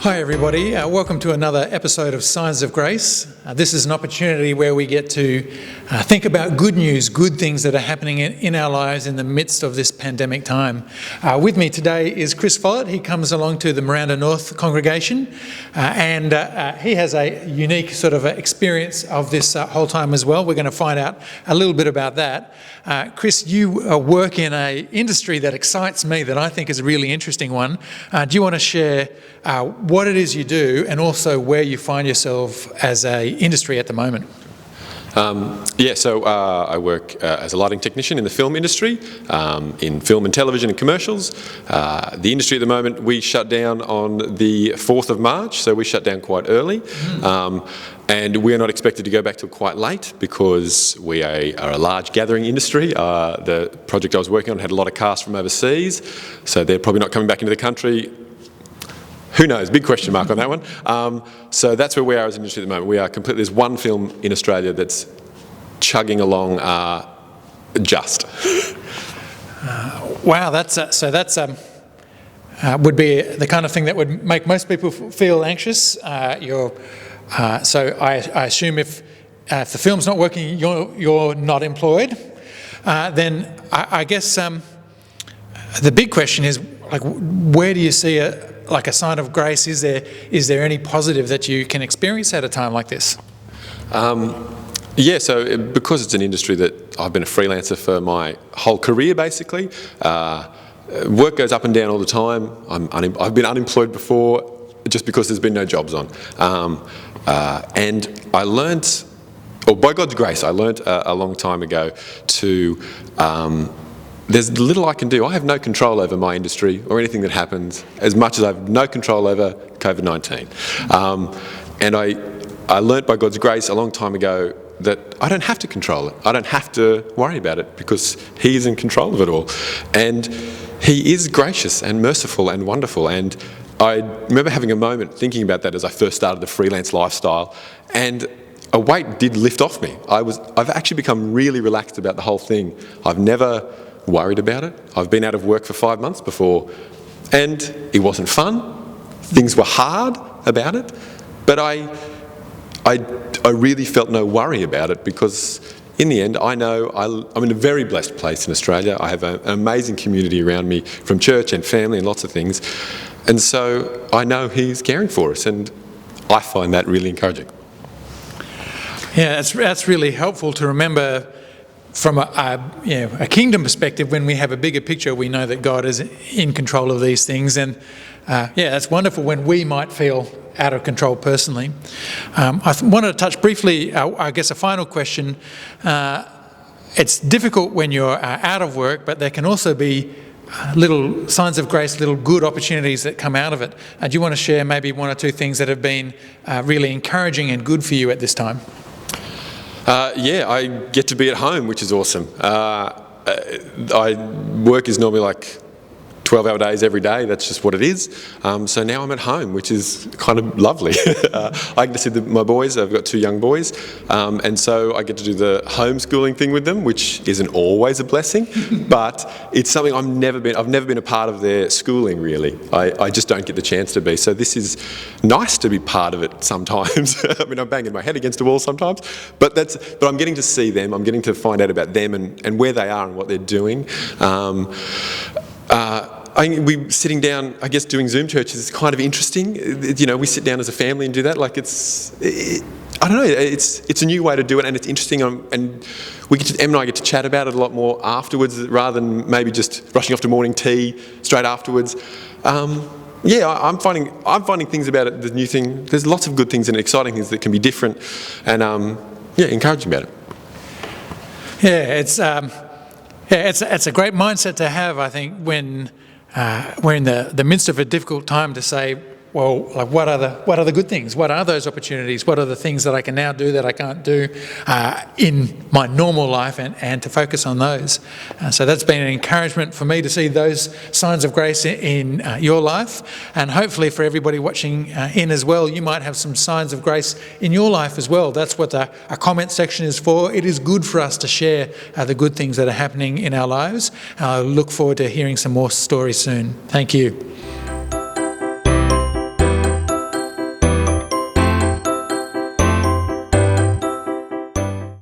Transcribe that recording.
Hi everybody, welcome to another episode of Signs of Grace. This is an opportunity where we get to think about good news, good things that are happening in our lives in the midst of this pandemic time. With me today is Chris Follett. He comes along to the Miranda North congregation and he has a unique sort of experience of this whole time as well. We're going to find out a little bit about that. Chris, you work in an industry that excites me, that I think is a really interesting one. Do you want to share what it is you do and also where you find yourself as a industry at the moment? I work as a lighting technician in the film industry, in film and television and commercials. The industry at the moment, we shut down on the 4th of March, so we shut down quite early. And we're not expected to go back till quite late because we are a large gathering industry. The project I was working on had a lot of cast from overseas, so they're probably not coming back into the country. Who knows? Big question mark on that one. So that's where we are as an industry at the moment. We are completely. There's one film in Australia that's chugging along just. Wow, that's would be the kind of thing that would make most people feel anxious. So I assume if the film's not working, you're not employed. Then I guess the big question is, like, where do you see a sign of grace? Is there any positive that you can experience at a time like this? So because it's an industry that I've been a freelancer for my whole career, basically, work goes up and down all the time. I've been unemployed before just because there's been no jobs on. And I learnt, or by God's grace, I learnt a long time ago to... there's little I can do. I have no control over my industry or anything that happens, as much as I have no control over COVID-19. And I learnt by God's grace a long time ago that I don't have to control it. I don't have to worry about it because He is in control of it all. And He is gracious and merciful and wonderful. And I remember having a moment thinking about that as I first started the freelance lifestyle, and a weight did lift off me. I've actually become really relaxed about the whole thing. I've never worried about it. I've been out of work for 5 months before, and it wasn't fun. Things were hard about it, but I really felt no worry about it because in the end, I know I'm in a very blessed place in Australia. I have an amazing community around me from church and family and lots of things, and so I know He's caring for us, and I find that really encouraging. Yeah, that's really helpful to remember. From a kingdom perspective, when we have a bigger picture, we know that God is in control of these things. And it's wonderful when we might feel out of control personally. I wanted to touch briefly, I guess, a final question. It's difficult when you're out of work, but there can also be little signs of grace, little good opportunities that come out of it. Do you want to share maybe one or two things that have been really encouraging and good for you at this time? I get to be at home, which is awesome. Work is normally like 12-hour days every day. That's just what it is. So now I'm at home, which is kind of lovely. I get to see my boys. I've got 2 young boys. And so I get to do the homeschooling thing with them, which isn't always a blessing, but it's something I've never been a part of their schooling, really. I just don't get the chance to be. So this is nice to be part of it sometimes. I mean, I'm banging my head against a wall sometimes, but I'm getting to see them. I'm getting to find out about them and where they are and what they're doing. We sitting down, I guess, doing Zoom churches is kind of interesting. We sit down as a family and do that. Like I don't know. It's a new way to do it, and it's interesting. And Em and I get to chat about it a lot more afterwards, rather than maybe just rushing off to morning tea straight afterwards. I'm finding things about it. The new thing. There's lots of good things and exciting things that can be different, and encouraging about it. It's a great mindset to have, I think, when we're in the midst of a difficult time, to say, well, like, what are the good things? What are those opportunities? What are the things that I can now do that I can't do in my normal life, and to focus on those. So that's been an encouragement for me to see those signs of grace in your life, and hopefully for everybody watching in as well, you might have some signs of grace in your life as well. That's what a comment section is for. It is good for us to share the good things that are happening in our lives. I look forward to hearing some more stories soon. Thank you.